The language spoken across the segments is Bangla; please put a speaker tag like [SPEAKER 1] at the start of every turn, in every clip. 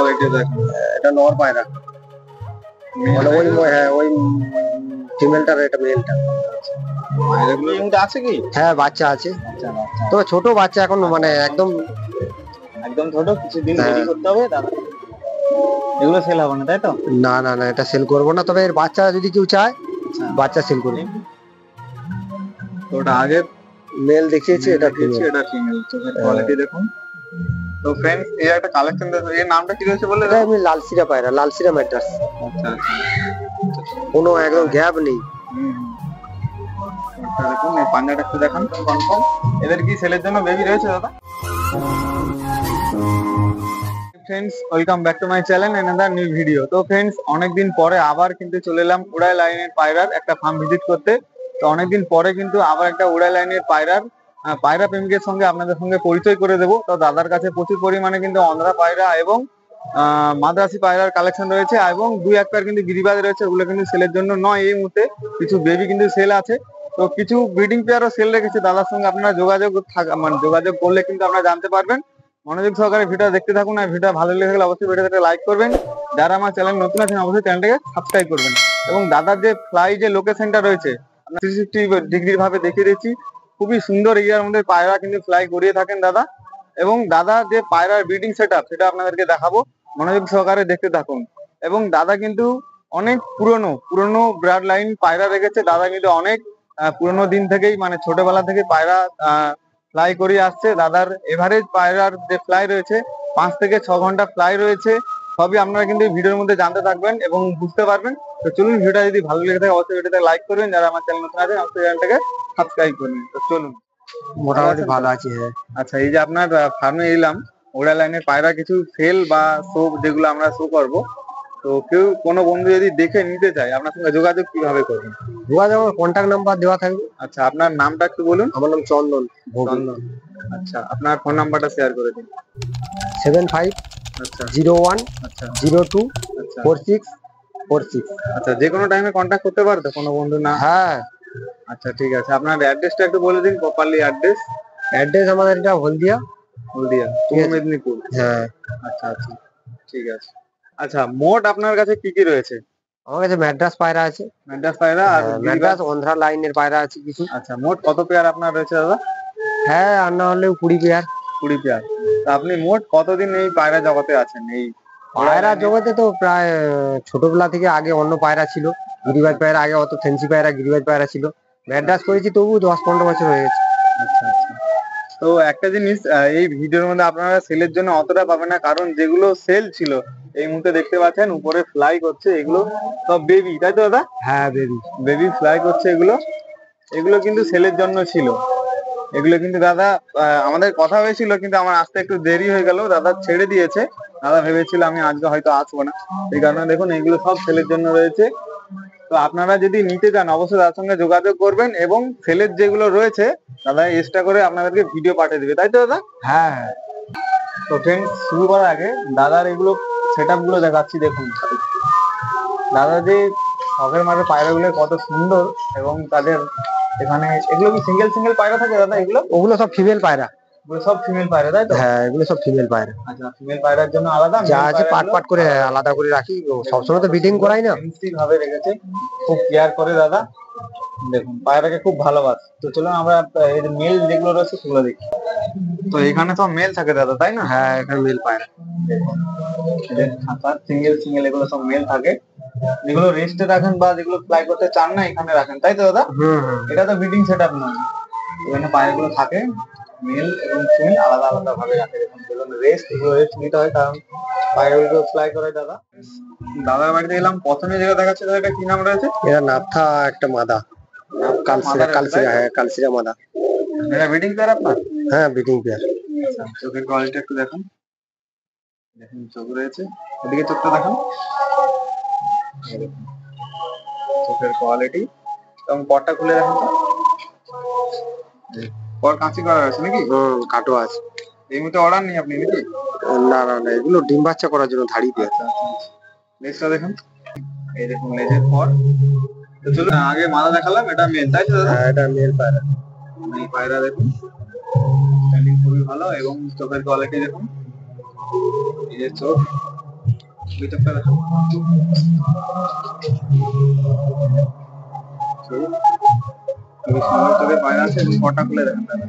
[SPEAKER 1] কোয়ালিটি দেখুন।
[SPEAKER 2] এটা নর পায়রা, মানে ওই ফিমেলটার, এটা মেলটা।
[SPEAKER 1] এগুলো মধ্যে আছে কি?
[SPEAKER 2] হ্যাঁ বাচ্চা আছে, তবে ছোট বাচ্চা এখন, মানে একদম
[SPEAKER 1] একদম ছোট, কিছুদিন দেরি করতে হবে দাদা। এগুলো সেল হবে না তাই তো?
[SPEAKER 2] না না না, এটা সেল করবো না, তবে এর বাচ্চা যদি কেউ চায় বাচ্চা সেল করবে।
[SPEAKER 1] তো ওটা আগে
[SPEAKER 2] মেল দেখিয়েছি, এটা
[SPEAKER 1] ফিমেল। এটা ফিমেল, চোখের কোয়ালিটি দেখুন। তো ফ্রেন্ডস, এই একটা কালেকশন দেখো, এর নামটা কি রয়েছে বললে?
[SPEAKER 2] এটা আমি লালসিরা পায়রা, লালসিরা ম্যাড্রাস।
[SPEAKER 1] আচ্ছা আচ্ছা,
[SPEAKER 2] কোনো একদম গ্যাপ নেই।
[SPEAKER 1] দেখুন এই পাঞ্জাটা একটু দেখান কনফার্ম। এদের কি সেলের জন্য বেবি রয়েছে দাদা? Friends, welcome back to my channel and another new video. তো ফ্রেন্ডস, অনেকদিন পরে আবার কিন্তু চলে এলাম উড়াই লাইনের পায়রার একটা ফার্ম ভিজিট করতে। তো অনেকদিন পরে কিন্তু আবার একটা উড়াই লাইনের পায়রা প্রেমিকের সঙ্গে আপনাদের সঙ্গে পরিচয় করে দেবো। তো দাদার কাছে প্রচুর পরিমাণে কিন্তু অন্ধ্রা পায়রা এবং মাদ্রাসি পায়রার কালেকশন রয়েছে, এবং দুই এক পেয়ার কিন্তু গিরিবাজ রয়েছে। ওগুলো কিন্তু সেলের জন্য নয় এই মুহূর্তে, কিছু বেবি কিন্তু সেল আছে। তো কিছু ব্রিডিং পেয়ারও সেল রেখেছে। দাদার সঙ্গে আপনারা যোগাযোগ করলে কিন্তু আপনারা জানতে পারবেন। মনোযোগ সহকারে ভিডিও দেখতে থাকুন, আর ভিডিও ভালো লেগে থাকলে অবশ্যই ভিডিওটাকে লাইক করবেন। যারা আমার চ্যানেল নতুন আছেন অবশ্যই চ্যানেলটাকে সাবস্ক্রাইব করবেন। এবং দাদার যে ফ্লাই যে লোকেশনটা রয়েছে 360 ডিগ্রি ভাবে দেখিয়ে দিচ্ছি। খুবই সুন্দর এরিয়ার মধ্যে পায়রা কিন্তু ফ্লাই করিয়ে থাকেন দাদা। এবং দাদা যে পায়রার ব্রিডিং সেটআপ সেটা আপনাদেরকে দেখাবো, মনোযোগ সহকারে দেখতে থাকুন। এবং দাদা কিন্তু অনেক পুরনো ব্রাড লাইন পায়রা রেখেছে। দাদা কিন্তু অনেক পুরনো দিন থেকেই, মানে ছোটবেলা থেকে পায়রা ফ্লাই করে আসছে। দাদার এভারেজ পায়রার যে ফ্লাই রয়েছে 5 থেকে 6 ঘন্টা ফ্লাই রয়েছে। সবই আপনারা কিন্তু ভিডিওর মধ্যে জানতে থাকবেন এবং বুঝতে পারবেন। তো চলুন, ভিডিওটা যদি ভালো লেগে থাকে অবশ্যই ভিডিওতে লাইক করবেন। যারা আমার চ্যানেল নতুন আছেন অবশ্যই চ্যানেলটাকে সাবস্ক্রাইব করবেন। তো চলুন।
[SPEAKER 2] মোটামুটি ভালো আছে। হ্যাঁ
[SPEAKER 1] আচ্ছা, এই যে আপনার ফার্মে এলাম, ওড়া লাইনের পায়রা কিছু সেল বা শো যেগুলো আমরা শো করবো, তো কেউ কোনো বন্ধু যদি দেখে নিতে চায় আপনার সঙ্গে যোগাযোগ কিভাবে করবেন?
[SPEAKER 2] যোগাযোগ, কন্ট্যাক্ট নাম্বার দেওয়া থাকবে।
[SPEAKER 1] আচ্ছা, আপনার নামটা একটু বলুন।
[SPEAKER 2] আমার নাম চন্দন।
[SPEAKER 1] চন্দন। আচ্ছা, আপনার ফোন নাম্বারটা শেয়ার করে দিন।
[SPEAKER 2] 7501 02 4646।
[SPEAKER 1] আচ্ছা, যে কোনো টাইমে কন্ট্যাক্ট করতে পারতো কোনো বন্ধু না?
[SPEAKER 2] হ্যাঁ।
[SPEAKER 1] আচ্ছা ঠিক আছে, আপনার অ্যাড্রেসটা একটু বলে দিন, প্রপারলি অ্যাড্রেস।
[SPEAKER 2] আমাদের এটা হলদিয়া,
[SPEAKER 1] পূর্ব মেদিনীপুর।
[SPEAKER 2] হ্যাঁ।
[SPEAKER 1] আচ্ছা আচ্ছা, ঠিক আছে। আচ্ছা, মোট আপনার কাছে কি কি রয়েছে?
[SPEAKER 2] আমার কাছে ম্যাড্রাস পায়রা আছে,
[SPEAKER 1] ম্যাড্রাস পায়রা আর
[SPEAKER 2] ম্যাড্রাস অন্ধ্রা লাইনের পায়রা আছে কিছু।
[SPEAKER 1] আচ্ছা, মোট কত পেয়ার আপনার রয়েছে দাদা?
[SPEAKER 2] হ্যাঁ, আর না হলেও 20 পেয়ার।
[SPEAKER 1] 20 পেয়ার। তা আপনি মোট কতদিন এই পায়রা জগতে আছেন? এই
[SPEAKER 2] পায়রা জগতে তো প্রায় ছোটবেলা থেকে, আগে অন্য পায়রা ছিল, গিরিবাজ পায়রা, আগে অত ফ্যান্সি পায়রা গিরিবাজ পায়রা ছিল। ম্যাড্রাস করেছি তবু 10-15 বছর হয়ে গেছে।
[SPEAKER 1] আচ্ছা আচ্ছা। তো একটা জিনিস, এই ভিডিওর মধ্যে আপনারা সেলের জন্য অতটা পাবেন না, কারণ যেগুলো সেল ছিল এই মুহূর্তে দেখতে পাচ্ছেন উপরে ফ্লাই করছে, এগুলো সব বেবি, তাই তো দাদা?
[SPEAKER 2] হ্যাঁ,
[SPEAKER 1] বেবি ফ্লাই করছে। এগুলো কিন্তু সেলের জন্য ছিল। এগুলো কিন্তু দাদা আমাদের কথা হয়েছিল, কিন্তু আমার আসতে একটু দেরি হয়ে গেল, দাদা ছেড়ে দিয়েছে। দাদা ভেবেছিল আমি আজকে হয়তো আসবো না, এই কারণে দেখুন এগুলো সব সেলের জন্য রয়েছে। তো আপনারা যদি নিতে চান অবশ্যই তার সঙ্গে যোগাযোগ করবেন, এবং সেলের যেগুলো রয়েছে দাদা এক্সট্রা করে আপনাদেরকে ভিডিও পাঠিয়ে দিবে, তাই তো দাদা?
[SPEAKER 2] হ্যাঁ।
[SPEAKER 1] তো ফ্রেন্ডস, শুরু করার আগে দাদার এগুলো সেটআপ গুলো দেখাচ্ছি। দেখুন দাদা যে শখের মাঠে পায়রাগুলো কত সুন্দর, এবং তাদের এখানে এগুলো কি সিঙ্গেল পায়রা থাকে দাদা? ওগুলো
[SPEAKER 2] সব ফিমেল পায়রা।
[SPEAKER 1] সব ফিমেল পায়রা, তাই তো?
[SPEAKER 2] হ্যাঁ, এগুলো সব ফিমেল পায়রা।
[SPEAKER 1] আচ্ছা, ফিমেল পায়রার জন্য আলাদা,
[SPEAKER 2] যা আছে পাট করে আলাদা করে রাখি, সবসময় তো ব্রিডিং করাই না।
[SPEAKER 1] ভাবে রেখেছে, খুব কেয়ার করে দাদা। দেখুন পায়রাকে খুব ভালোবাসে। তো চলুন আমরা এই মেল যেগুলো রয়েছে সেগুলো দেখি। তো এখানে তো মেল থাকে দাদা, তাই না?
[SPEAKER 2] হ্যাঁ, এখানে মেল পায়রা।
[SPEAKER 1] সিঙ্গেল এগুলো সব মেল থাকে। যেগুলো রেস্টে রাখেন বা যেগুলো ফ্লাই করতে চান না এখানে রাখেন, তাই তো দাদা? এটা তো ব্রিডিং সেটআপ নয়, এখানে পায়রাগুলো থাকে মেল এবং ফিমেল আলাদা আলাদা ভাবে রাখে। দেখুন রেস্ট নিতে হয়, কারণ পায়রাগুলো ফ্লাই করে দাদা। দাদার বাড়িতে এলাম, প্রথমে যেটা দেখাচ্ছে এটা কি নাম রয়েছে?
[SPEAKER 2] এটা নাথা একটা মাদা, কালসিরা মাদা।
[SPEAKER 1] এটা ব্রিডিং পেয়ার আপনার?
[SPEAKER 2] হ্যাঁ, ব্রিডিং পেয়ার।
[SPEAKER 1] চোখের কোয়ালিটি একটু দেখুন, চোখ রয়েছে, ওদিকে চোখটা দেখুন, চোখের কোয়ালিটি। এবং পরটা খুলে দেখুন তো, পর কাঁচি করা আছে নাকি?
[SPEAKER 2] কাটো আছে।
[SPEAKER 1] এই মুহূর্তে অর্ডার নেই আপনি নাকি?
[SPEAKER 2] না না না, এগুলো ডিম বাচ্চা করার জন্য ধাড়ি পেয়ার।
[SPEAKER 1] লেজটা দেখুন, এই দেখুন লেজের পর। তো চলুন, আগে মাদা দেখালাম, এটা মেল, তাই তো দাদা?
[SPEAKER 2] হ্যাঁ, এটা মেল পায়রা।
[SPEAKER 1] এই পায়রা দেখুন স্ট্যান্ডিং খুবই ভালো, এবং চোখের কোয়ালিটি দেখুন, এই যে চোখ ভিতরটা দেখুন। খুবই সুন্দর চোখের পায়রা আছে এবং পটা খুলে দেখেন দাদা।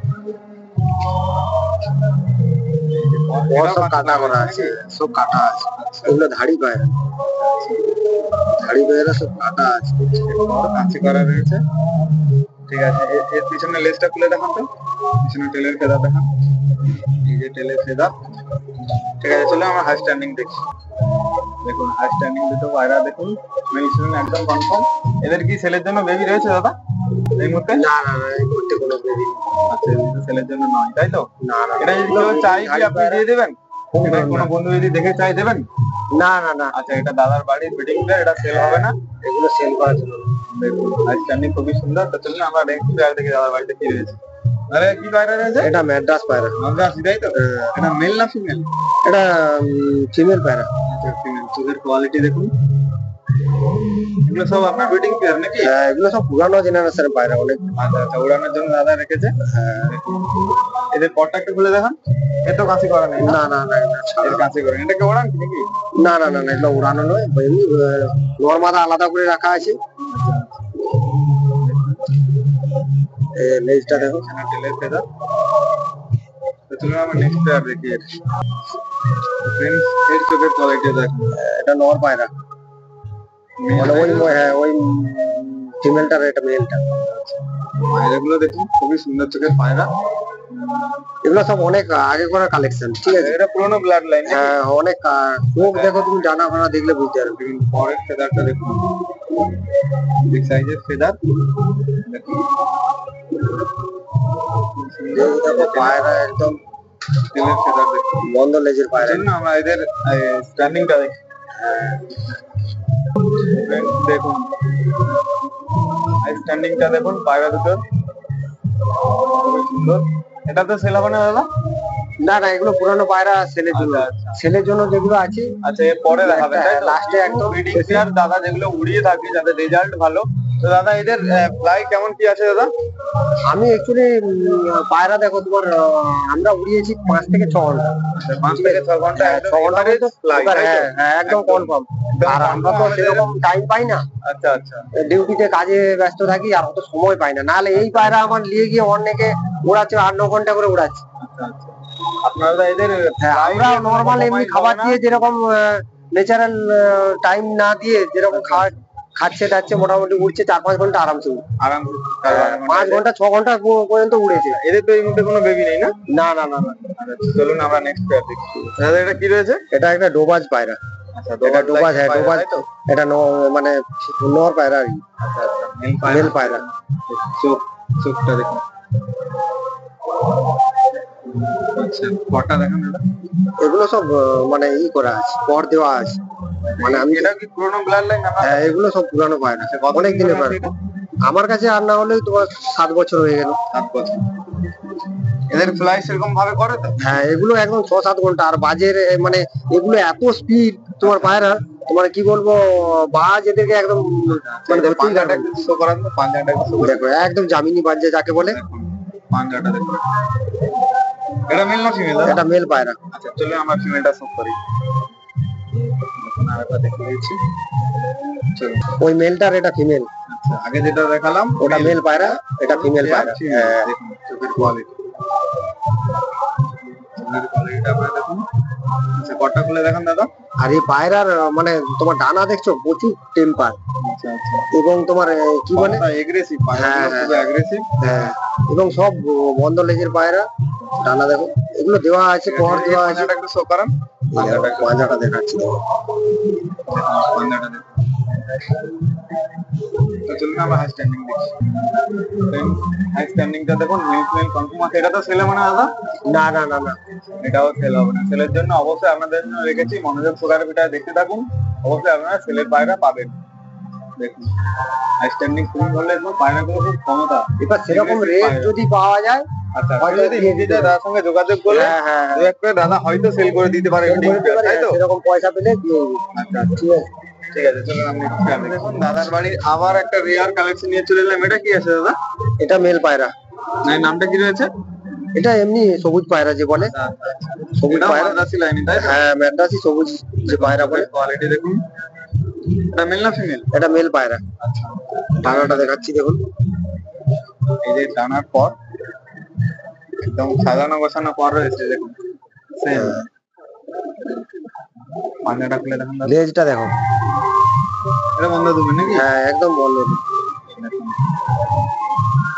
[SPEAKER 2] ওর সব কাটা করা আছে, সব কাটা আছে। এগুলো ধাড়ি পায়রা, ধাড়ি পায়রা সব কাটা আছে।
[SPEAKER 1] এরপর কাঁচি করা রয়েছে। ঠিক আছে, এর পিছনে লেজটা খুলে দেখান তো, পিছনে টেলের ফেদার দেখান। এই যে টেলের ফেদার। ঠিক আছে, চলো আমরা হাই স্ট্যান্ডিং দেখি। দেখুন হাই স্ট্যান্ডিং দুটো পায়রা দেখুন, মেল ফিমেল একদম কনফার্ম। এদের কি সেলের জন্য বেবি রয়েছে দাদা এই মুহূর্তে?
[SPEAKER 2] না না না, এই করতে কোনো বেবি
[SPEAKER 1] আচ্ছা, এটা সেলের জন্য নয় তাই তো?
[SPEAKER 2] না না,
[SPEAKER 1] এটা যদি কেউ চাই কি আপনি দিয়ে দেবেন? এটা কোনো বন্ধু যদি দেখে চাই দেবেন?
[SPEAKER 2] না না না,
[SPEAKER 1] আচ্ছা, এটা দাদার বাড়ির ব্রিডিং পেয়ার, এটা সেল হবে না।
[SPEAKER 2] এগুলো সেল করার জন্য।
[SPEAKER 1] দেখুন হাই স্ট্যান্ডিং খুবই সুন্দর। তো চলুন আমরা নেক্সট পেয়ার দেখি দাদার বাড়িতে কি রয়েছে। আরে কি পায়রা রয়েছে?
[SPEAKER 2] এটা ম্যাড্রাস পায়রা।
[SPEAKER 1] মাদ্রাজ তাই তো? এটা মেল না ফিমেল?
[SPEAKER 2] এটা ফিমেল পায়রা।
[SPEAKER 1] আচ্ছা, ফিমেল। চোখের কোয়ালিটি দেখুন। এগুলো সব আপনার ব্রিডিং পেয়ার নাকি?
[SPEAKER 2] হ্যাঁ, এগুলো সব পুরানো জেনারেশনের পায়রা অনেক।
[SPEAKER 1] আচ্ছা আচ্ছা, উড়ানোর জন্য দাদা রেখেছে।
[SPEAKER 2] হ্যাঁ।
[SPEAKER 1] এদের পটটা একটু খুলে দেখান। এত কাঁচি করা নেই
[SPEAKER 2] না না না, এগুলো ছাড়া।
[SPEAKER 1] এর কাঁচি করে এটাকে ওড়ান নাকি?
[SPEAKER 2] না না না না, এগুলো উড়ানো নয়, এমনি নর্মাদা আলাদা করে রাখা আছে। লেজটা দেখো,
[SPEAKER 1] টেলের ফেদার। তো চলুন আমরা নেক্সট পেয়ার দেখি। ফ্রেন্ডস, এর চোখের কোয়ালিটি দেখুন।
[SPEAKER 2] এটা নর পায়রা, মানে ওই ফিমেলটার, এটা মেলটা।
[SPEAKER 1] পায়রাগুলো দেখুন খুবই সুন্দর চোখের পায়রা।
[SPEAKER 2] এগুলো সব অনেক আগে করার কালেকশন, ঠিক আছে?
[SPEAKER 1] এটা পুরোনো ব্লাড লাইন।
[SPEAKER 2] হ্যাঁ, অনেক চোখ দেখো তুমি, ডানা ফানা দেখলে বুঝতে পারবে।
[SPEAKER 1] পরের ফেদারটা দেখুন, বিগ সাইজের ফেদার দেখুন।
[SPEAKER 2] দেখো পায়রা একদম
[SPEAKER 1] তেলের ফেদার দেখুন,
[SPEAKER 2] বন্ধ লেজের পায়রা।
[SPEAKER 1] জন্য আমরা এদের স্ট্যান্ডিংটা দেখি। Friends, দেখুন স্ট্যান্ডিংটা দেখুন পায়রা দুটোর খুবই সুন্দর। এটা তো সেল হবে না দাদা?
[SPEAKER 2] না না, এগুলো পুরানো পায়রা সেলের জন্য।
[SPEAKER 1] আচ্ছা,
[SPEAKER 2] সেলের জন্য যেগুলো আছে,
[SPEAKER 1] আচ্ছা, এর পরে দেখাবেন তাই তো?
[SPEAKER 2] লাস্টে একদম
[SPEAKER 1] ব্রিডিং পেয়ার দাদা যেগুলো উড়িয়ে থাকে, যাদের রেজাল্ট ভালো। তো দাদা এদের ফ্লাই কেমন কি আছে দাদা?
[SPEAKER 2] আমি অ্যাকচুয়ালি পায়রা দেখো তোমার, আমরা উড়িয়েছি 5 থেকে 6 ঘন্টা।
[SPEAKER 1] 5 থেকে 6 ঘন্টা একদম
[SPEAKER 2] 6 ঘন্টা
[SPEAKER 1] average fly, তাই তো?
[SPEAKER 2] হ্যাঁ হ্যাঁ, একদম কনফার্ম। আর আমরা তো সেরকম টাইম পাই না,
[SPEAKER 1] আচ্ছা আচ্ছা
[SPEAKER 2] ডিউটিতে কাজে ব্যস্ত থাকি, আর অত সময় পাই না। নাহলে এই পায়রা আমার নিয়ে গিয়ে অনেকে উড়াচ্ছে, 8-9 ঘন্টা করে উড়াচ্ছে।
[SPEAKER 1] আচ্ছা আচ্ছা। আপনারা এদের
[SPEAKER 2] হ্যাঁ, আমরা নর্মাল এমনি খাবার দিয়ে যেরকম ন্যাচারাল টাইম না দিয়ে যেরকম খাচ্ছে টাচ্ছে, মোটামুটি উড়ছে 4-5 ঘন্টা আরামসে উড়ছে।
[SPEAKER 1] আরামসে
[SPEAKER 2] 5 ঘন্টা 6 ঘন্টা পর্যন্ত উড়েছে।
[SPEAKER 1] এদের তো এই মুহূর্তে কোনো বেবি নেই না?
[SPEAKER 2] না না না না।
[SPEAKER 1] আচ্ছা, চলুন আমরা নেক্সট পেয়ার দেখি। দাদা এটা কি রয়েছে?
[SPEAKER 2] এটা একটা ডোবাজ পায়রা।
[SPEAKER 1] আচ্ছা,
[SPEAKER 2] এটা ডোবাজ, হ্যাঁ ডোবাজ।
[SPEAKER 1] তাই তো?
[SPEAKER 2] এটা মানে নর পায়রা আর কি,
[SPEAKER 1] আচ্ছা আচ্ছা,
[SPEAKER 2] মেল পায়রা।
[SPEAKER 1] চোখটা দেখুন। আচ্ছা, কটা দেখেন দাদা।
[SPEAKER 2] এগুলো সব মানে করা আছে, পর দেওয়া আছে। মানে আমি
[SPEAKER 1] এটা কি পুরোনো ব্লাড লাইন?
[SPEAKER 2] হ্যাঁ, এগুলো সব পুরানো পায়রা, অনেক দিনের পায়রা। আমার কাছে আর না হলেও তোমার 7 বছর হয়ে গেল।
[SPEAKER 1] 7 বছর। এদের ফ্লাই সেরকম ভাবে করে তো?
[SPEAKER 2] হ্যাঁ, এগুলো একদম 6-7 ঘন্টা। আর বাজের মানে এগুলো এত স্পিড তোমার পায়রা, তোমার কি বলবো, বাজ এদেরকে একদম মানে
[SPEAKER 1] পাঞ্জাটা একটু শো করান তো, পাঞ্জাটা একটু শো করান।
[SPEAKER 2] দেখো একদম জামিনি বাজে যাকে বলে।
[SPEAKER 1] পাঞ্জাটা দেখুন। এটা মেল না ফিমেল?
[SPEAKER 2] এটা মেল পায়রা।
[SPEAKER 1] আচ্ছা, চলুন আমরা ফিমেলটা শো করি। আরেকটা দেখে দিচ্ছি। চলুন।
[SPEAKER 2] ওই মেলটার, এটা ফিমেল।
[SPEAKER 1] আচ্ছা, আগে যেটা দেখালাম
[SPEAKER 2] ওটা মেল পায়রা, এটা ফিমেল পায়রা। হ্যাঁ,
[SPEAKER 1] দেখুন চোখের কোয়ালিটি। চোখের কোয়ালিটিটা আপনারা দেখুন। আচ্ছা, কটা খুলে দেখান দাদা।
[SPEAKER 2] আর এই পায়রার মানে তোমার ডানা দেখছো, প্রচুর টেম্পার।
[SPEAKER 1] আচ্ছা আচ্ছা,
[SPEAKER 2] এবং তোমার কি বলে,
[SPEAKER 1] এগ্রেসিভ পায়রা,
[SPEAKER 2] হ্যাঁ,
[SPEAKER 1] খুব এগ্রেসিভ।
[SPEAKER 2] হ্যাঁ, এবং সব বন্ধ লেজের পায়রা। ডানা দেখো, এগুলো দেওয়া আছে, পর দেওয়া আছে।
[SPEAKER 1] পাঞ্জাটা একটু শো করান।
[SPEAKER 2] পাঁজাটা দেখাচ্ছি।
[SPEAKER 1] পাঞ্জাটা দেখুন। তো চলুন আমরা হাই স্ট্যান্ডিং দেখি। হাই স্ট্যান্ডিংটা দেখুন, মিল্ক মেল কনফার্ম আছে। এটা তো সেল হবে না দাদা?
[SPEAKER 2] না না না না,
[SPEAKER 1] এটাও সেল হবে না। সেলের জন্য অবশ্যই আপনাদের জন্য রেখেছি, মনোযোগ সহকারে ভিডিওটা দেখতে থাকুন। অবশ্যই আপনারা সেলের পায়রা পাবেন। দেখুন হাই স্ট্যান্ডিং খুবই ভালো লাগবে, পায়রাগুলো খুব ক্ষমতা।
[SPEAKER 2] এবার সেরকম রেট যদি পাওয়া যায়,
[SPEAKER 1] আচ্ছা,
[SPEAKER 2] হয়তো
[SPEAKER 1] যদি
[SPEAKER 2] দিয়ে
[SPEAKER 1] নিজে দাদার সঙ্গে যোগাযোগ করলে
[SPEAKER 2] হ্যাঁ হ্যাঁ
[SPEAKER 1] দু এক করে দাদা হয়তো সেল করে দিতে পারে, তাই তো?
[SPEAKER 2] সেরকম পয়সা পেলে দিয়ে দিবো।
[SPEAKER 1] আচ্ছা,
[SPEAKER 2] ঠিক আছে।
[SPEAKER 1] ঠিক আছে, চলুন আমি দেখুন দাদার বাড়ির আবার একটা রেয়ার কালেকশন নিয়ে চলে এলাম। এটা কি আছে দাদা?
[SPEAKER 2] এটা মেল পায়রা।
[SPEAKER 1] না, নামটা কি রয়েছে?
[SPEAKER 2] এটা এমনি সবুজ পায়রা যে বলে, সবুজ
[SPEAKER 1] এটা
[SPEAKER 2] পায়রা।
[SPEAKER 1] মাদ্রাসি লাইনে তাই তো?
[SPEAKER 2] হ্যাঁ, ম্যাড্রাসি সবুজ যে পায়রা বলে।
[SPEAKER 1] কোয়ালিটি দেখুন, এটা মেল না ফিমেল?
[SPEAKER 2] এটা মেল পায়রা। ডানাটা দেখাচ্ছি দেখুন।
[SPEAKER 1] এই যে ডানার পর একদম সাজানো গোছানো পর রয়েছে দেখুন, সেম। পাঞ্জাটা খুলে দেখুন দাদা।
[SPEAKER 2] লেজটা দেখো।
[SPEAKER 1] এটা বন্ধ তুমি নাকি?
[SPEAKER 2] হ্যাঁ, একদম বন্ধ।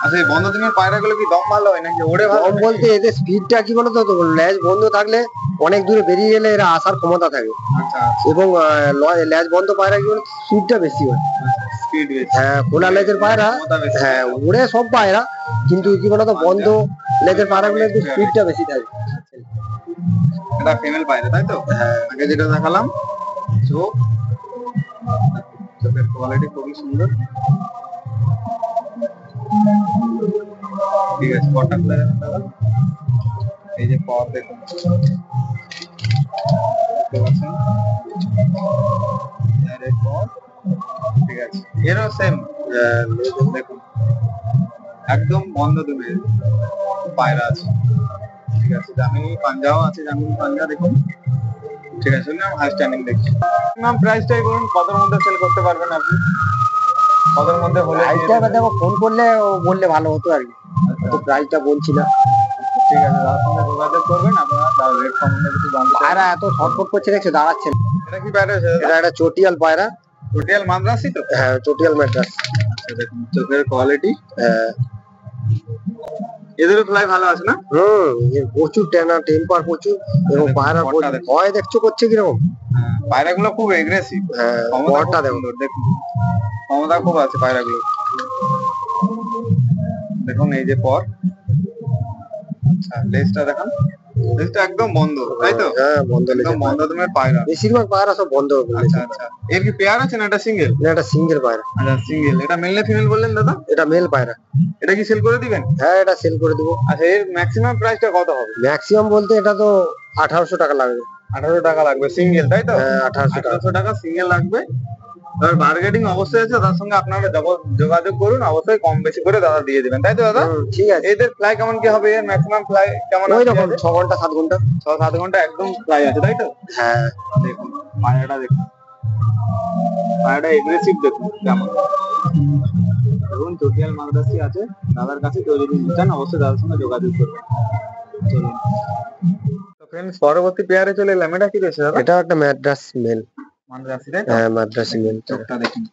[SPEAKER 1] আচ্ছা, এই বন্ধ দিনের পায়রাগুলো কি দম ভালো হয় নাকি ওড়ে ভালো?
[SPEAKER 2] কম বলতে এদের স্পিডটা কি বলতো, তো লেজ বন্ধ থাকলে অনেক দূরে বেরিয়ে গেলে এরা আসার ক্ষমতা থাকে,
[SPEAKER 1] আচ্ছা,
[SPEAKER 2] এবং লেজ বন্ধ পায়রা কি স্পিডটা বেশি হয়।
[SPEAKER 1] স্পিড বেশি।
[SPEAKER 2] হ্যাঁ, খোলা লেজের পায়রা,
[SPEAKER 1] ক্ষমতা বেশি।
[SPEAKER 2] হ্যাঁ উড়ে সব পায়রা, কিন্তু কি বলতো বন্ধ লেজের পায়রাগুলো একটু স্পিডটা বেশি থাকে।
[SPEAKER 1] এটা ফিমেল পায়রা তাই তো?
[SPEAKER 2] হ্যাঁ,
[SPEAKER 1] আগে যেটা দেখালাম, চোখ, চোখের কোয়ালিটি খুবই সুন্দর। ঠিক আছে, পরটা খুলে দেখুন দাদা। এই যে পর দেখুন, দেখতে পাচ্ছেন? আর এর পর, ঠিক আছে, এরও সেম দেখুন, একদম বন্ধ দুমে পায়রা আছে। ঠিক আছে, জামিনী পাঞ্জাও আছে, জামিনী পাঞ্জা দেখুন। ঠিক আছে, না হাই স্ট্যান্ডিং দেখছি। ম্যাম প্রাইসটাই বলুন, কতর মধ্যে সেল করতে পারবেন আপনি? কতর মধ্যে হলে দিয়ে
[SPEAKER 2] প্রাইসটা
[SPEAKER 1] দেবেন?
[SPEAKER 2] দেখো, ফোন করলে ও বললে ভালো হতো আর কি, তো প্রাইসটা বলছি না।
[SPEAKER 1] ঠিক আছে, তার সঙ্গে যোগাযোগ করবেন আপনারা, তার রেট সম্বন্ধে কিছু জানতে চাইবেন।
[SPEAKER 2] পায়রা এত ছটফট করছে দেখছো, দাঁড়াচ্ছে না।
[SPEAKER 1] এটা কি পায়রা আছে?
[SPEAKER 2] এটা একটা চটিয়াল পায়রা।
[SPEAKER 1] টোটাল মাদ্রাসি তো?
[SPEAKER 2] হ্যাঁ, চটিয়াল ম্যাড্রাস।
[SPEAKER 1] আচ্ছা, দেখুন চোখের কোয়ালিটি,
[SPEAKER 2] হ্যাঁ।
[SPEAKER 1] এদেরও ফ্লাই ভালো আছে না?
[SPEAKER 2] এর প্রচুর টেম্পার প্রচুর, এবং পায়রা
[SPEAKER 1] পরটা দেখো।
[SPEAKER 2] ভয় দেখছো করছে কিরকম।
[SPEAKER 1] পায়রাগুলো খুব এগ্রেসিভ।
[SPEAKER 2] হ্যাঁ, পরটা দেখো।
[SPEAKER 1] দেখুন, ক্ষমতা খুব আছে পায়রাগুলো। দেখুন এই যে পর, আচ্ছা লেজটা দেখুন, লেজটা একদম বন্ধ তাই তো?
[SPEAKER 2] হ্যাঁ, বন্ধ লেজ।
[SPEAKER 1] একদম বন্ধ দমের পায়রা।
[SPEAKER 2] বেশিরভাগ পায়রা সব বন্ধ লেজ।
[SPEAKER 1] আচ্ছা আচ্ছা, এর কি পেয়ার আছে না এটা সিঙ্গেল?
[SPEAKER 2] না, এটা সিঙ্গেল পায়রা।
[SPEAKER 1] আচ্ছা সিঙ্গেল। এটা মেল না ফিমেল বললেন দাদা?
[SPEAKER 2] এটা মেল পায়রা।
[SPEAKER 1] এটা কি সেল করে দিবেন?
[SPEAKER 2] হ্যাঁ, এটা সেল করে দেবো।
[SPEAKER 1] আচ্ছা, এর ম্যাক্সিমাম প্রাইসটা কত হবে?
[SPEAKER 2] ম্যাক্সিমাম বলতে এটা তো 1800 টাকা লাগবে।
[SPEAKER 1] 1800 টাকা লাগবে সিঙ্গেল তাই তো?
[SPEAKER 2] হ্যাঁ, 1800 টাকা।
[SPEAKER 1] 1800 টাকা সিঙ্গেল লাগবে। তার বার্গেটিং অবশ্যই আছে, তার সঙ্গে আপনারা যোগাযোগ করুন, অবশ্যই কম বেশি করে দাদা দিয়ে দিবেন তাই তো দাদা?
[SPEAKER 2] ঠিক আছে।
[SPEAKER 1] এদের ফ্লাই কেমন কি হবে? এর ম্যাক্সিমাম ফ্লাই কেমন
[SPEAKER 2] ওই
[SPEAKER 1] আছে?
[SPEAKER 2] রকম 6 ঘন্টা 7 ঘন্টা।
[SPEAKER 1] 6-7 ঘন্টা একদম ফ্লাই আছে তাই তো?
[SPEAKER 2] হ্যাঁ।
[SPEAKER 1] দেখুন পায়রাটা দেখুন, পায়রাটা এগ্রেসিভ দেখুন কেমন। দেখুন চটিয়াল মাদ্রাসি আছে দাদার কাছে, কেউ যদি নিতে চান অবশ্যই দাদার সঙ্গে যোগাযোগ করবেন। চলুন তো ফ্রেন্ডস, পরবর্তী পেয়ারে চলে এলাম। এটা কি রয়েছে দাদা?
[SPEAKER 2] এটা একটা ম্যাড্রাস মেল।
[SPEAKER 1] মাদ্রাসি তাই তো?
[SPEAKER 2] হ্যাঁ, মাদ্রাসি মেল।
[SPEAKER 1] চোখটা দেখুন,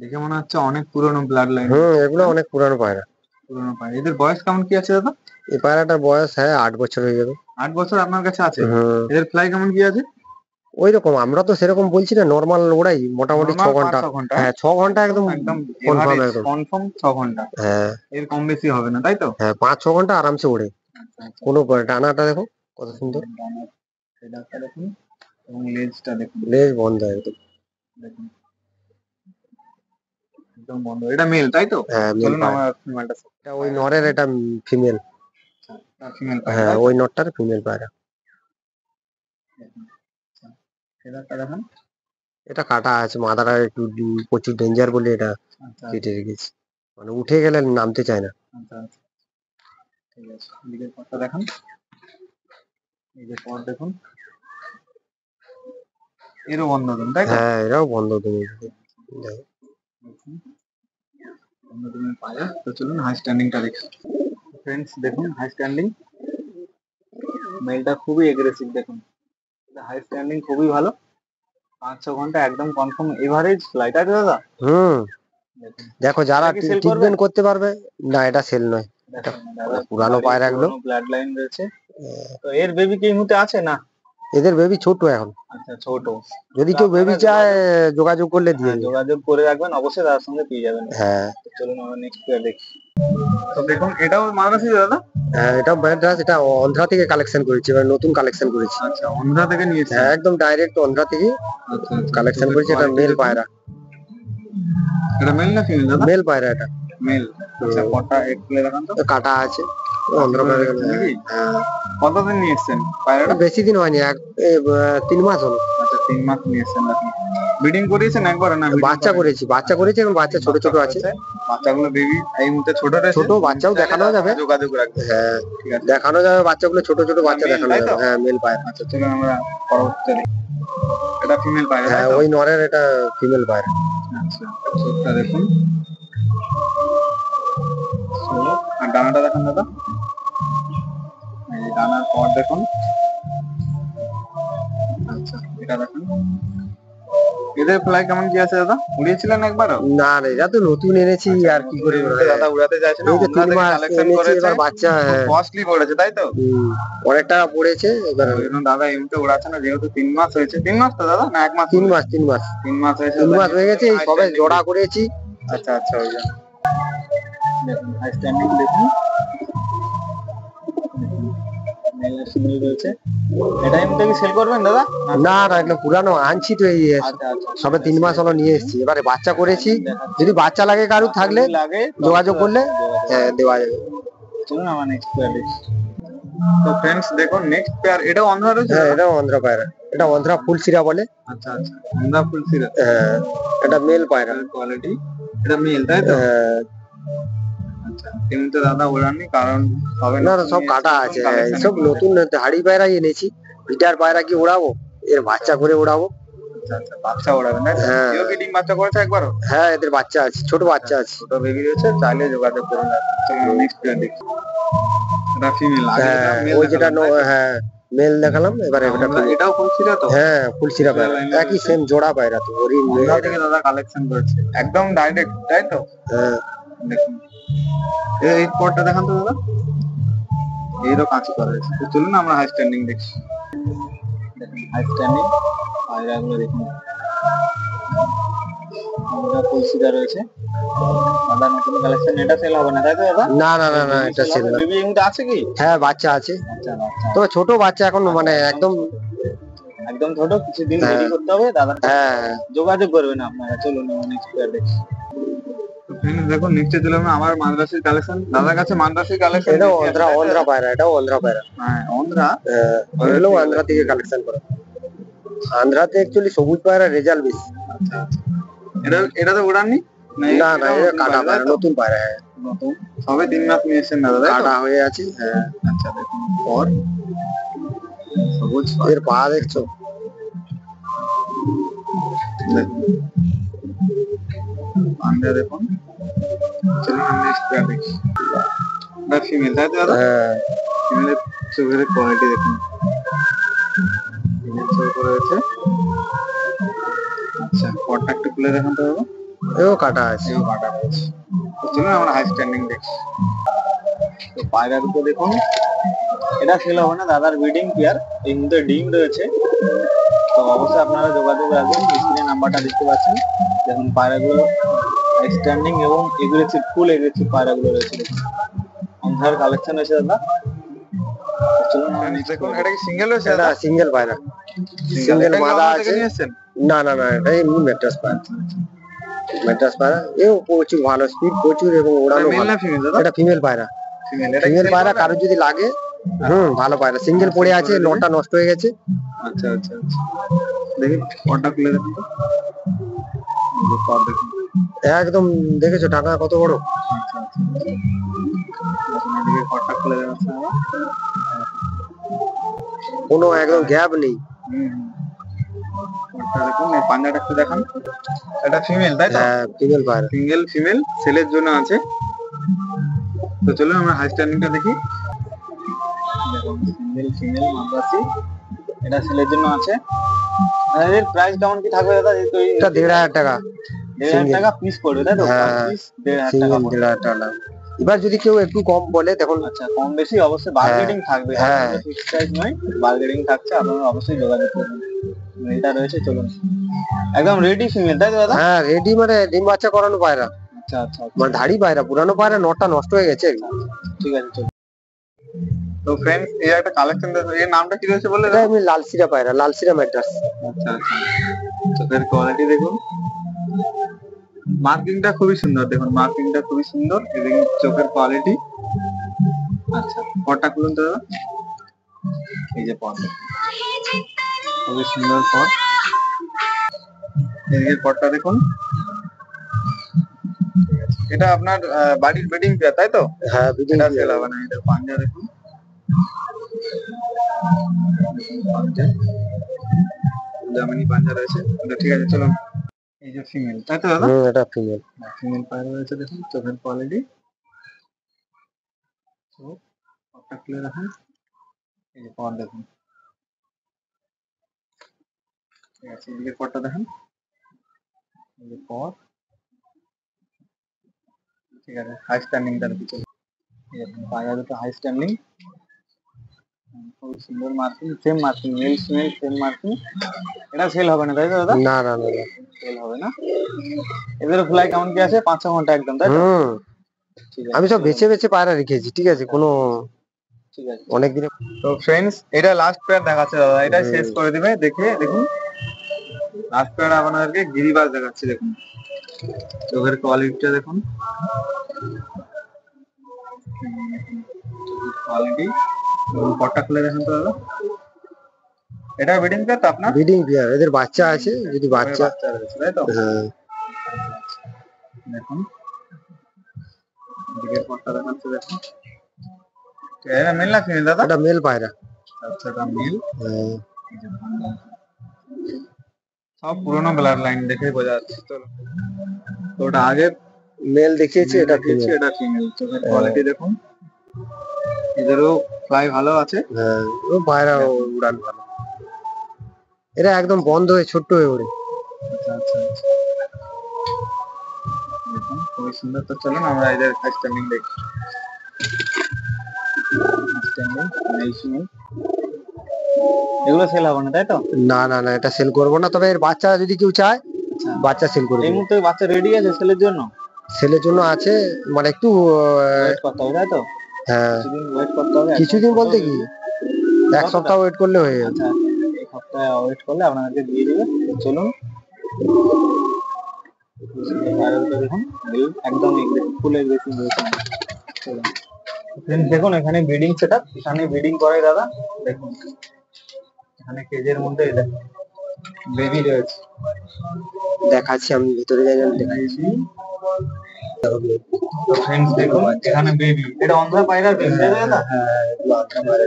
[SPEAKER 1] দেখে মনে হচ্ছে অনেক পুরনো ব্লাড লাইন।
[SPEAKER 2] এগুলো অনেক পুরানো পায়রা।
[SPEAKER 1] পুরনো পায়রা। এদের বয়স কেমন কি আছে দাদা?
[SPEAKER 2] এই পায়রাটার বয়স 8 বছর হয়ে যাবে।
[SPEAKER 1] 8 বছর আপনার কাছে আছে? এদের ফ্লাই কেমন কি আছে?
[SPEAKER 2] ওই রকম, আমরা তো সেরকম বলছি না, নরমাল ওড়াই মোটামুটি 6 ঘন্টা।
[SPEAKER 1] 5-6 ঘন্টা।
[SPEAKER 2] হ্যাঁ, 6 ঘন্টা একদম
[SPEAKER 1] একদম
[SPEAKER 2] কনফার্ম একদম।
[SPEAKER 1] কনফার্ম 6 ঘন্টা।
[SPEAKER 2] হ্যাঁ।
[SPEAKER 1] এর কম বেশি হবে না তাই তো?
[SPEAKER 2] হ্যাঁ, 5-6 ঘন্টা আরামসে ওড়ে।
[SPEAKER 1] আচ্ছা আচ্ছা,
[SPEAKER 2] কোনো ডানাটা দেখো কত সুন্দর।
[SPEAKER 1] ডানার ফেদারটা দেখুন এবং লেজটা দেখুন।
[SPEAKER 2] লেজ বন্ধ একদম।
[SPEAKER 1] দেখুন একদম বন্ধ। এটা মেল তাই তো?
[SPEAKER 2] হ্যাঁ, মেল
[SPEAKER 1] চলুন
[SPEAKER 2] পায়রা।
[SPEAKER 1] আমরা ফিমেলটা।
[SPEAKER 2] এটা ওই নরের, এটা ফিমেল।
[SPEAKER 1] ফিমেল
[SPEAKER 2] হ্যাঁ,
[SPEAKER 1] পায়রা।
[SPEAKER 2] ওই নটটার ফিমেল পায়রা।
[SPEAKER 1] ফেদারটা দেখুন।
[SPEAKER 2] এটা কাটা আছে, মাথাটা একটু প্রচুর ডেঞ্জার বলে এটা
[SPEAKER 1] আচ্ছা
[SPEAKER 2] কেটে রেখেছি, মানে উঠে গেলে নামতে চায় না।
[SPEAKER 1] আচ্ছা আচ্ছা, ঠিক আছে। এদিকের পরটা দেখুন, এই যে পর দেখুন, এরও বন্ধ দিন তাই তো?
[SPEAKER 2] হ্যাঁ, এরাও বন্ধ তুমি।
[SPEAKER 1] বন্ধ দিনের পায়রা। তো চলুন হাই স্ট্যান্ডিংটা দেখি। ফ্রেন্ডস দেখুন হাই স্ট্যান্ডিং, মেলটা খুবই এগ্রেসিভ দেখুন। হাই স্ট্যান্ডিং খুবই ভালো, 5-6 ঘন্টা একদম কনফার্ম এভারেজ ফ্লাইট আছে দাদা। দেখুন
[SPEAKER 2] দেখো, যারা
[SPEAKER 1] এটা কি sell
[SPEAKER 2] ট্রিটমেন্ট করতে পারবে না, এটা সেল নয়।
[SPEAKER 1] দেখুন দাদা,
[SPEAKER 2] পুরানো পায়রাগুলো।
[SPEAKER 1] ব্লাড লাইন রয়েছে। তো এর বেবি কি এই মুহূর্তে আছে না?
[SPEAKER 2] এদের বেবি ছোট এখন।
[SPEAKER 1] আচ্ছা ছোট।
[SPEAKER 2] যদি কেউ বেবি
[SPEAKER 1] আপনারা
[SPEAKER 2] চায় যোগাযোগ করলে দিয়ে দিবে।
[SPEAKER 1] যোগাযোগ করে রাখবেন, অবশ্যই তার সঙ্গে পেয়ে যাবেন।
[SPEAKER 2] হ্যাঁ।
[SPEAKER 1] তো চলুন আমরা নেক্সট পেয়ার দেখি। তো দেখুন এটাও মাদ্রাসি দাদা?
[SPEAKER 2] হ্যাঁ, এটা ম্যাড্রাস। এটা অন্ধ্রা থেকে কালেকশন করেছি, এবার নতুন কালেকশন করেছি।
[SPEAKER 1] আচ্ছা, অন্ধ্রা থেকে নিয়েছে?
[SPEAKER 2] হ্যাঁ, একদম ডাইরেক্ট অন্ধ্রা থেকে
[SPEAKER 1] আচ্ছা
[SPEAKER 2] কালেকশন করেছি। এটা মেল পায়রা।
[SPEAKER 1] এটা মেল না ফিমেল দাদা?
[SPEAKER 2] মেল পায়রা এটা।
[SPEAKER 1] মেল। আচ্ছা, কটা এক প্লে দেখান তো।
[SPEAKER 2] কাটা আছে। অন্ধ্রা পায়রা
[SPEAKER 1] নাকি?
[SPEAKER 2] হ্যাঁ।
[SPEAKER 1] কতদিন নিয়ে এসছেন পায়রাটা?
[SPEAKER 2] বেশি দিন হয়নি, 3 মাস হলো।
[SPEAKER 1] আচ্ছা 3 মাস নিয়ে এসছেন আপনি। ব্রিডিং করিয়েছেন একবার না?
[SPEAKER 2] বাচ্চা করেছি এবং বাচ্চা ছোট ছোট আছে।
[SPEAKER 1] বাচ্চাগুলো বেবি এই মুহূর্তে ছোট রয়েছে।
[SPEAKER 2] ছোট বাচ্চাও দেখানো যাবে,
[SPEAKER 1] যোগাযোগ রাখবে।
[SPEAKER 2] হ্যাঁ
[SPEAKER 1] ঠিক আছে,
[SPEAKER 2] দেখানো যাবে, বাচ্চাগুলো ছোট ছোট বাচ্চা
[SPEAKER 1] male,
[SPEAKER 2] দেখানো
[SPEAKER 1] তাই
[SPEAKER 2] যাবে।
[SPEAKER 1] তো?
[SPEAKER 2] হ্যাঁ মেল পায়রা।
[SPEAKER 1] আচ্ছা চলুন আমরা পরবর্তীতে দেখি। এটা ফিমেল পায়রা তাই
[SPEAKER 2] হ্যাঁ
[SPEAKER 1] তো?
[SPEAKER 2] ওই নরের এটা ফিমেল পায়রা।
[SPEAKER 1] আচ্ছা চোখটা দেখুন। চলো, আর ডানাটা দেখুন দাদা, এই ডানার পর দেখুন। আচ্ছা এটা দেখুন। এদের ফ্লাই কেমন কি আছে দাদা? উড়িয়েছিলেন একবারও?
[SPEAKER 2] না না এটা তো নতুন এনেছি, আর কি করে
[SPEAKER 1] দাদা উড়াতে চাইছে না,
[SPEAKER 2] এই তো
[SPEAKER 1] অন্যরা
[SPEAKER 2] 3
[SPEAKER 1] থেকে
[SPEAKER 2] মাস
[SPEAKER 1] কালেকশন
[SPEAKER 2] এনেছি,
[SPEAKER 1] করেছে,
[SPEAKER 2] এবার বাচ্চা
[SPEAKER 1] কস্টলি পড়েছে তাই তো?
[SPEAKER 2] অনেক টাকা পড়েছে এবার।
[SPEAKER 1] ওই জন্য দাদা এই মুহূর্তে উড়াচ্ছে না, যেহেতু 3 মাস হয়েছে। 3 মাস তো দাদা না 1 মাস?
[SPEAKER 2] 3 মাস 3 মাস
[SPEAKER 1] 3 মাস হয়েছে।
[SPEAKER 2] 3 মাস হয়ে গেছে, এই সবে জোড়া করেছি।
[SPEAKER 1] আচ্ছা আচ্ছা ওই জন্য দেখুন হাই স্ট্যান্ডিং দেখুন। মেল আর ফিমেল রয়েছে। এটা এমনি কি সেল করবেন দাদা?
[SPEAKER 2] না না এগুলো পুরানো আনছি তো, এই
[SPEAKER 1] আচ্ছা আচ্ছা
[SPEAKER 2] সবে 3 মাস হলো নিয়ে এসেছি, এবারে বাচ্চা করেছি। যদি বাচ্চা লাগে কারু থাকলে
[SPEAKER 1] লাগে
[SPEAKER 2] যোগাযোগ করলে দেওয়া যাবে।
[SPEAKER 1] চলুন আমার নেক্সট পেয়ার দেখি। তো ফ্রেন্ডস দেখুন নেক্সট পেয়ার, এটাও অন্ধ্রা রয়েছে?
[SPEAKER 2] হ্যাঁ এটাও অন্ধ্রা পায়রা, এটা অন্ধ্রা ফুলসিরা বলে।
[SPEAKER 1] আচ্ছা আচ্ছা অন্ধ্রা ফুলসিরা।
[SPEAKER 2] হ্যাঁ এটা মেল পায়রা।
[SPEAKER 1] কোয়ালিটি এটা মেল তাই তো?
[SPEAKER 2] হ্যাঁ
[SPEAKER 1] আচ্ছা কিন্তু দাদা ওড়াননি কারণ হবে
[SPEAKER 2] না না সব কাটা আছে, সব নতুন হাড়ি পায়রাই এনেছি। বিটার পায়রা কি ওড়াবো, এর বাচ্চা করে ওড়াবো।
[SPEAKER 1] আচ্ছা আচ্ছা বাচ্চা ওড়াবেন তাই তো?
[SPEAKER 2] হ্যাঁ।
[SPEAKER 1] কেউ কি ডিম বাচ্চা করেছে একবারও?
[SPEAKER 2] হ্যাঁ এদের বাচ্চা আছে, ছোট বাচ্চা আছে।
[SPEAKER 1] ছোট বেবি রয়েছে, চাইলে যোগাযোগ করুন। চলুন নেক্সট পেয়ার দেখি। এটা ফিমেল।
[SPEAKER 2] হ্যাঁ ওই যেটা হ্যাঁ মেল দেখালাম, এবারে এটা
[SPEAKER 1] এটাও ফুলসিরা তো?
[SPEAKER 2] হ্যাঁ ফুলসিরা পায়রা, একই সেম জোড়া পায়রা তো ওরই।
[SPEAKER 1] অন্ধ্রা থেকে দাদা কালেকশন করেছে একদম ডাইরেক্ট তাই তো?
[SPEAKER 2] হ্যাঁ
[SPEAKER 1] দেখুন এই পটটা দেখান তো দাদা, এইরও কাঁচি করা রয়েছে। তো চলুন আমরা হাই স্ট্যান্ডিং দেখি। দেখুন হাই স্ট্যান্ডিং পায়রাগুলো দেখুন, আমরা ফুলসিরা রয়েছে। দাদা নতুন কালেকশন, এটা সেল হবে না তাই তো দাদা?
[SPEAKER 2] না না না না এটা সেল না।
[SPEAKER 1] বেবি এমনি আছে কি?
[SPEAKER 2] হ্যাঁ বাচ্চা আছে,
[SPEAKER 1] আচ্ছা বাচ্চা
[SPEAKER 2] তবে ছোট বাচ্চা এখন, মানে একদম
[SPEAKER 1] একদম ছোট, কিছুদিন দেরি করতে হবে দাদা।
[SPEAKER 2] হ্যাঁ
[SPEAKER 1] যোগাযোগ করবেন আপনারা। চলুন নেক্সট পেয়ার দেখি। দেখুন নেক্সটে চলুন আমার মাদ্রাসির কালেকশন। দাদার কাছে মাদ্রাসির কালেকশন।
[SPEAKER 2] এটাও অন্ধ্রা পায়রা, এটাও অন্ধ্রা পায়রা।
[SPEAKER 1] হ্যাঁ অন্ধ্রা,
[SPEAKER 2] এগুলো আন্ধ্রা থেকে কালেকশন করা। আন্ধ্রাতে অ্যাকচুয়ালি সবুজ পায়রা রেজাল্ট বেশি।
[SPEAKER 1] আচ্ছা আচ্ছা এটা তো উড়াননি?
[SPEAKER 2] না না এটা কাটা পায়রা, নতুন পায়রা। হ্যাঁ
[SPEAKER 1] নতুন, সবে 3 মাস নিয়ে এসেছেন দাদা তাই তো?
[SPEAKER 2] কাটা হয়ে আছে। হ্যাঁ
[SPEAKER 1] আচ্ছা দেখুন পর সবুজ
[SPEAKER 2] এর পা দেখছো?
[SPEAKER 1] দেখুন পান্ডা দেখুন। চলুন আমরা নেক্সট পেয়ার দেখি। এটা ফিমেল তাই তো দাদা?
[SPEAKER 2] হ্যাঁ
[SPEAKER 1] ফিমেলের চোখের কোয়ালিটি দেখুন, ফিমেল চোখ রয়েছে। আচ্ছা পটটা একটু খুলে দেখুন তো দাদা।
[SPEAKER 2] এও কাটা আছে।
[SPEAKER 1] এও কাটা রয়েছে। তো চলুন আমরা হাই স্ট্যান্ডিং দেখি। তো পায়রা দুটো দেখুন, এটা সেল হবে না, দাদার ব্রিডিং পেয়ার। এই মুহূর্তে ডিম রয়েছে, তো অবশ্যই আপনারা যোগাযোগ রাখবেন। স্ক্রিনে নাম্বারটা দেখতে পাচ্ছেন। দেখুন পায়রাগুলো স্ট্যান্ডিং এবং এগ্রেসিভ, ফুল এগ্রেসিভ পায়রাগুলো রয়েছে। দেখুন অন্ধ্রার কালেকশন হয়েছে দাদা। চলুন দেখুন এটা কি সিঙ্গেল হয়েছে?
[SPEAKER 2] এটা সিঙ্গেল পায়রা, সিঙ্গেল মাদা আছে। না না না এটা এমনি ম্যাট্রাস পায়রা, ম্যাট্রাস পায়রা। এও প্রচুর ভালো, স্পিড প্রচুর এবং ওড়ানো
[SPEAKER 1] মেল
[SPEAKER 2] ভালো।
[SPEAKER 1] না ফিমেল দাদা?
[SPEAKER 2] এটা ফিমেল পায়রা, ফিমেল পায়রা। কারো যদি লাগে ভালো পায়রা। সিঙ্গেল পড়ে আছে, নটা নষ্ট হয়ে গেছে।
[SPEAKER 1] আচ্ছা আচ্ছা আচ্ছা দেখি পটটা খুলে দেখুন তো। এই যে পট দেখুন,
[SPEAKER 2] একদম দেখেছো টাকা কত বড়।
[SPEAKER 1] আচ্ছা আচ্ছা দেখুন এদিকে পটটা খুলে দেখাচ্ছে দাদা।
[SPEAKER 2] কোনো একদম গ্যাপ নেই।
[SPEAKER 1] পটটা দেখুন, এই পাঞ্জাটা একটু দেখান। এটা ফিমেল তাই তো?
[SPEAKER 2] হ্যাঁ ফিমেল পায়রা।
[SPEAKER 1] সিঙ্গেল ফিমেল সেলের জন্য আছে। তো চলুন আমরা হাই স্ট্যান্ডিংটা দেখি। দেখুন সিঙ্গেল ফিমেল মাদ্রাসি, এটা সেলের জন্য আছে। এর প্রাইস কেমন কি থাকবে দাদা?
[SPEAKER 2] এটা 1,500 টাকা,
[SPEAKER 1] 1,500 টাকা পিস পড়বে তাই তো? পিস 1,500 টাকা পড়বে।
[SPEAKER 2] 1,500 টাকা। এবার যদি কেউ একটু কম বলে তখন
[SPEAKER 1] আচ্ছা কম বেশি অবশ্যই বার্গেনিং থাকবে,
[SPEAKER 2] হ্যাঁ।
[SPEAKER 1] ফিক্সড প্রাইস নয়, বার্গেনিং থাকছে। আপনারা অবশ্যই যোগাযোগ করবেন। এটা রয়েছে, চলুন একদম রেডি ফিমেল তাই তো দাদা?
[SPEAKER 2] হ্যাঁ রেডি, মানে ডিম বাচ্চা করানো পায়রা,
[SPEAKER 1] আচ্ছা আচ্ছা
[SPEAKER 2] মানে ধাড়ি পায়রা, পুরানো পায়রা, নটা নষ্ট হয়ে গেছে।
[SPEAKER 1] ঠিক আছে চলুন। তো ফ্রেন্ডস এই একটা কালেকশন দেখো, এর নামটা কি রয়েছে বলে?
[SPEAKER 2] এটা আমি লালসিরা পায়রা, লালসিরা ম্যাড্রাস।
[SPEAKER 1] আচ্ছা আচ্ছা চোখের কোয়ালিটি দেখুন, মার্কিংটা খুবই সুন্দর। দেখুন মার্কিংটা খুবই সুন্দর, এবং চোখের কোয়ালিটি। আচ্ছা পটটা খুলুন তো দাদা। এই যে পট খুবই সুন্দর পট। এদিকের পরটা দেখুন। এটা আপনার বাড়ির বেডিং পেয়ার তাই তো?
[SPEAKER 2] হ্যাঁ
[SPEAKER 1] এটা সেল হবে না। এটা পাঞ্জা দেখুন, পাঞ্জা জামিনী পাঞ্জা রয়েছে। এটা ঠিক আছে, চলুন। এই যে ফিমেল তাই তো দাদা?
[SPEAKER 2] এটা ফিমেল।
[SPEAKER 1] ফিমেল পায়রা রয়েছে দেখুন, চোখের কোয়ালিটি। চোখ পরটা খুলে রাখুন। এই যে পর দেখুন, ঠিক আছে। এদিকে পরটা দেখুন, এই যে পর, ঠিক আছে। হাই স্ট্যান্ডিং তার পিছনে পায়রা দুটো হাই স্ট্যান্ডিং, খুব সুন্দর marking, same marking, male female same marking. এটা সেল হবে না তাই তো দাদা?
[SPEAKER 2] না না না না।
[SPEAKER 1] সেল হবে না। এদের ফ্লাই কেমন কি আছে? 5-6 ঘন্টা একদম তাই তো? ঠিক আছে,
[SPEAKER 2] আমি সব
[SPEAKER 1] চলুন।
[SPEAKER 2] বেছে বেছে পায়রা রেখেছি, ঠিক আছে, কোনো
[SPEAKER 1] ঠিক আছে।
[SPEAKER 2] অনেক দিনে।
[SPEAKER 1] তো ফ্রেন্ডস, এটা লাস্ট পেয়ার দেখাচ্ছে দাদা, এটা শেষ করে দিবে। দেখে দেখুন, লাস্ট পেয়ার আপনাদেরকে গিরিবাজ দেখাচ্ছি। দেখুন চোখের কোয়ালিটিটা দেখুন, কোয়ালিটি। পটটা খুলে দেখুন তো দাদা। এটা ব্রিডিং পেয়ার তো আপনার?
[SPEAKER 2] ব্রিডিং পেয়ার, এদের বাচ্চা আছে, যদি বাচ্চা।
[SPEAKER 1] বাচ্চা রয়েছে তাই তো?
[SPEAKER 2] হ্যাঁ
[SPEAKER 1] দেখুন দিকের পটটা দেখাচ্ছে দেখুন। এটা মেল না ফিমেল দাদা?
[SPEAKER 2] এটা মেল পায়রা।
[SPEAKER 1] আচ্ছা, এটা মেল।
[SPEAKER 2] হ্যাঁ।
[SPEAKER 1] সব পুরোনো ব্লাড লাইন দেখে বোঝা যাচ্ছে। চলো, তো ওটা আগে
[SPEAKER 2] মেল দেখিয়েছি, এটা
[SPEAKER 1] দেখিয়েছি,
[SPEAKER 2] ফিমেল।
[SPEAKER 1] এটা ফিমেল। চোখের কোয়ালিটি দেখুন, এদেরও ফ্লাই ভালো আছে।
[SPEAKER 2] হ্যাঁ, ও পায়রা উড়ান ভালো। এরা একদম বন্ধ হয়ে ছোট্ট হয়ে ওড়ে।
[SPEAKER 1] আচ্ছা আচ্ছা আচ্ছা, দেখুন খুবই সুন্দর। তো চলুন আমরা এদের হাই স্ট্যান্ডিং দেখি। স্ট্যান্ডিং মেল ফিমেল, এগুলো সেল হবে না তাই তো?
[SPEAKER 2] না না না, এটা সেল করবো না, তবে এর বাচ্চা যদি কেউ চায়
[SPEAKER 1] আচ্ছা,
[SPEAKER 2] বাচ্চা সেল করে
[SPEAKER 1] এই
[SPEAKER 2] দেবো।
[SPEAKER 1] মুহূর্তে বাচ্চা রেডি আছে সেলের জন্য?
[SPEAKER 2] সেলের জন্য আছে, মানে একটু
[SPEAKER 1] ওয়েট করতে হবে তাই তো?
[SPEAKER 2] হ্যাঁ,
[SPEAKER 1] কিছুদিন ওয়েট করতে হবে।
[SPEAKER 2] কিছুদিন বলতে কি, এক
[SPEAKER 1] কতটা?
[SPEAKER 2] সপ্তাহ ওয়েট করলে হয়ে যাবে।
[SPEAKER 1] আচ্ছা, এই সপ্তাহে ওয়েট করলে আপনাদেরকে দিয়ে দিবে। তো চলুন, পায়রাগুলো দেখুন, মেল একদম ফুল এগ্রেসিভ রয়েছে। চলুন ফ্রেন্ডস, দেখুন এখানে ব্রিডিং সেটআপ, এখানে ব্রিডিং করে দাদা। দেখুন এখানে কেজের মধ্যে বেবি রয়েছে।
[SPEAKER 2] দেখাচ্ছি, আমি ভিতরে যাই, দেখাচ্ছি।
[SPEAKER 1] Baby। তো ফ্রেন্ডস দেখুন এখানে বেবি, এটা অন্ধ্রা পায়রার বেবি তাই তো দাদা?
[SPEAKER 2] হ্যাঁ, এগুলো আন্ধ্রা পায়রা।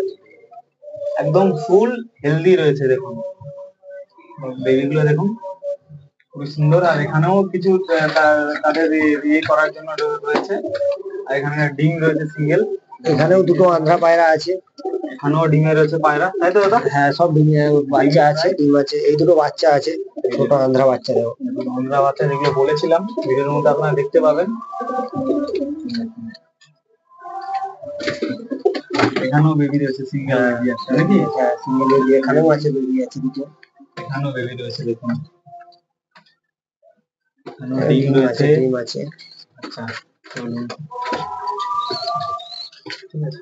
[SPEAKER 1] একদম ফুল হেলদি রয়েছে দেখুন, বেবি গুলো দেখুন খুবই সুন্দর। আর এখানেও কিছু তাদের ইয়ে করার জন্য রয়েছে। আর এখানে ডিম রয়েছে সিঙ্গেল।
[SPEAKER 2] এখানেও দুটো আন্ধ্রা পায়রা আছে।
[SPEAKER 1] এখানেও ডিমে রয়েছে পায়রা তাই তো দাদা?
[SPEAKER 2] হ্যাঁ, সব ডিমের বাচ্চা আছে, ডিম আছে, এই দুটো বাচ্চা আছে, ছোট আন্ধ্রা বাচ্চা দেবো।
[SPEAKER 1] অন্ধ্রা বাচ্চা যেগুলো বলেছিলাম ভিডিওর মধ্যে আপনারা দেখতে পাবেন। এখানেও বেবি রয়েছে, সিঙ্গেল বেবি আছে নাকি?
[SPEAKER 2] হ্যাঁ, সিঙ্গেল বেবি এখানেও আছে, বেবি আছে দুটো।
[SPEAKER 1] এখানেও বেবি রয়েছে দেখুন, এখানেও
[SPEAKER 2] হ্যাঁ,
[SPEAKER 1] ডিম
[SPEAKER 2] ডিম আছে,
[SPEAKER 1] রয়েছে।
[SPEAKER 2] ডিম আছে।
[SPEAKER 1] আচ্ছা চলুন, ঠিক আছে।